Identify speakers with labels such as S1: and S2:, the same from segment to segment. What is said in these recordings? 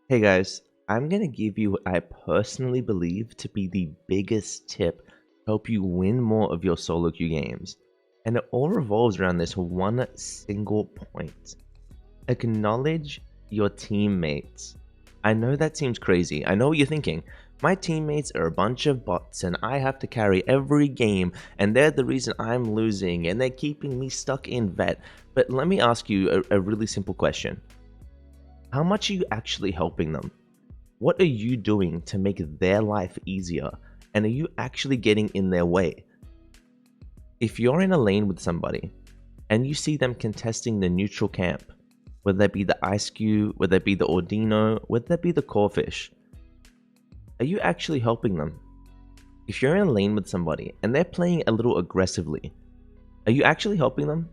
S1: Hey guys, I'm gonna give you what I personally believe to be the biggest tip to help you win more of your solo queue games. And it all revolves around this one single point. Acknowledge your teammates. I know that seems crazy. I know what you're thinking. My teammates are a bunch of bots and I have to carry every game and they're the reason I'm losing and they're keeping me stuck in vet. But let me ask you a really simple question. How much are you actually helping them? What are you doing to make their life easier? And are you actually getting in their way? If you're in a lane with somebody and you see them contesting the neutral camp, whether that be the Ice Cube, whether that be the Ordino, whether that be the Corfish, are you actually helping them? If you're in a lane with somebody and they're playing a little aggressively, are you actually helping them?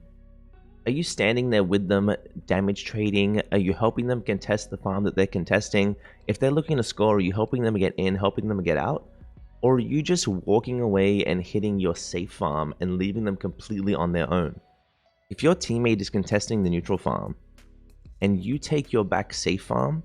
S1: Are you standing there with them, damage trading? Are you helping them contest the farm that they're contesting? If they're looking to score, are you helping them get in, helping them get out? Or are you just walking away and hitting your safe farm and leaving them completely on their own? If your teammate is contesting the neutral farm and you take your back safe farm,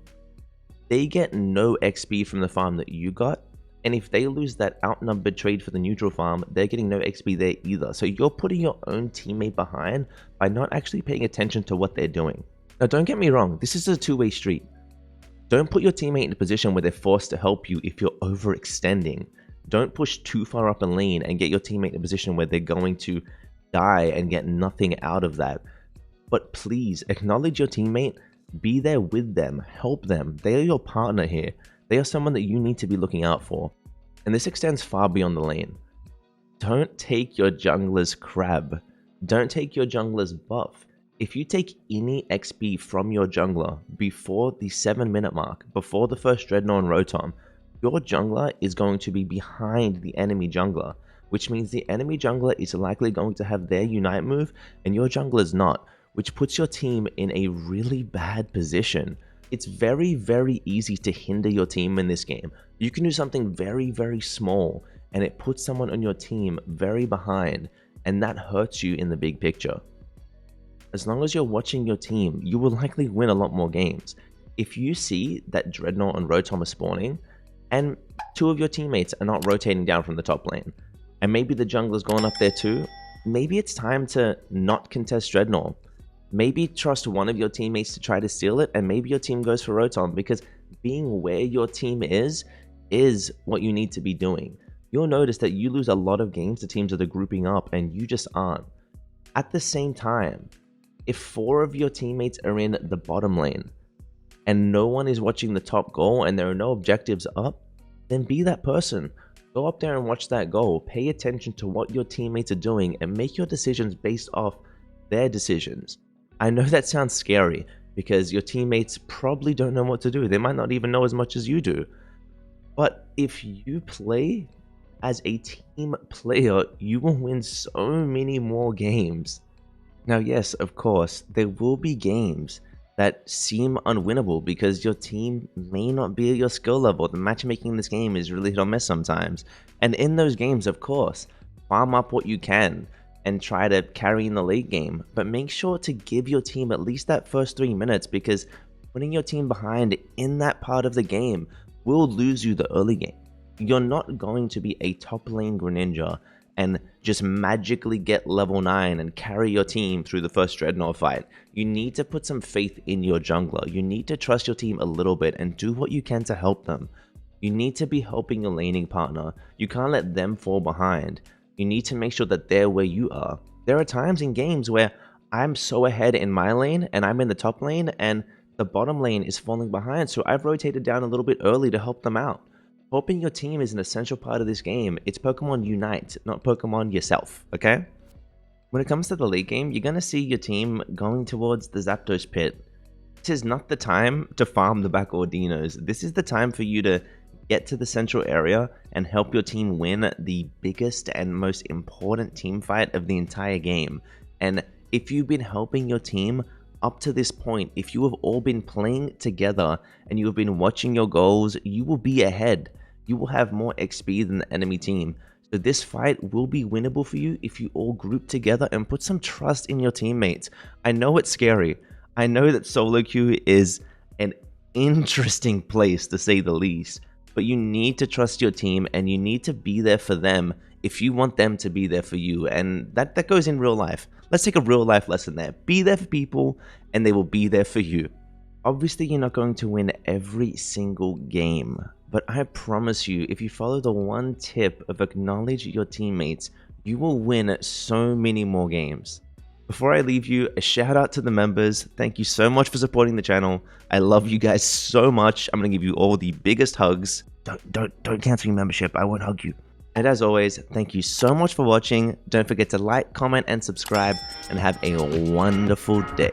S1: they get no XP from the farm that you got. And if they lose that outnumbered trade for the neutral farm, they're getting no XP there either. So you're putting your own teammate behind by not actually paying attention to what they're doing. Now, don't get me wrong, this is a two-way street. Don't put your teammate in a position where they're forced to help you if you're overextending. Don't push too far up in lane and get your teammate in a position where they're going to die and get nothing out of that. But please acknowledge your teammate, be there with them, help them. They are your partner here. They are someone that you need to be looking out for. And this extends far beyond the lane. Don't take your jungler's crab. Don't take your jungler's buff. If you take any XP from your jungler before the 7-minute mark, before the first Dreadnought and Rotom, your jungler is going to be behind the enemy jungler, which means the enemy jungler is likely going to have their Unite move and your jungler is not, which puts your team in a really bad position. It's very, very easy to hinder your team in this game. You can do something very, very small and it puts someone on your team very behind, and that hurts you in the big picture. As long as you're watching your team, you will likely win a lot more games. If you see that Dreadnought and Rotom are spawning and two of your teammates are not rotating down from the top lane, and maybe the jungler's going up there too, maybe it's time to not contest Dreadnought. Maybe trust one of your teammates to try to steal it, and maybe your team goes for Rotom, because being where your team is what you need to be doing. You'll notice that you lose a lot of games to teams that are grouping up and you just aren't. At the same time, if 4 of your teammates are in the bottom lane and no one is watching the top goal and there are no objectives up, then be that person. Go up there and watch that goal. Pay attention to what your teammates are doing and make your decisions based off their decisions. I know that sounds scary because your teammates probably don't know what to do. They might not even know as much as you do. But if you play as a team player, you will win so many more games. Now, yes, of course, there will be games that seem unwinnable because your team may not be at your skill level. The matchmaking in this game is really hit or miss sometimes. And in those games, of course, farm up what you can and try to carry in the late game, but make sure to give your team at least that first 3 minutes, because putting your team behind in that part of the game will lose you the early game. You're not going to be a top lane Greninja and just magically get level 9 and carry your team through the first Dreadnought fight. You need to put some faith in your jungler. You need to trust your team a little bit and do what you can to help them. You need to be helping your laning partner. You can't let them fall behind. You need to make sure that they're where you are. There are times in games where I'm so ahead in my lane and I'm in the top lane and the bottom lane is falling behind, so I've rotated down a little bit early to help them out. Helping your team is an essential part of this game. It's Pokemon Unite, not Pokemon yourself, okay? When it comes to the late game, you're going to see your team going towards the Zapdos pit. This is not the time to farm the back Ordinos. This is the time for you to get to the central area and help your team win the biggest and most important team fight of the entire game. And if you've been helping your team up to this point, if you have all been playing together and you have been watching your goals, you will be ahead. You will have more XP than the enemy team. So this fight will be winnable for you if you all group together and put some trust in your teammates. I know it's scary. I know that solo queue is an interesting place to say the least. But you need to trust your team and you need to be there for them if you want them to be there for you. And that goes in real life. Let's take a real life lesson there. Be there for people and they will be there for you. Obviously, you're not going to win every single game, but I promise you, if you follow the one tip of acknowledge your teammates, you will win so many more games. Before I leave you, a shout out to the members. Thank you so much for supporting the channel. I love you guys so much. I'm gonna give you all the biggest hugs. Don't cancel your membership. I won't hug you. And as always, thank you so much for watching. Don't forget to like, comment, and subscribe, and have a wonderful day.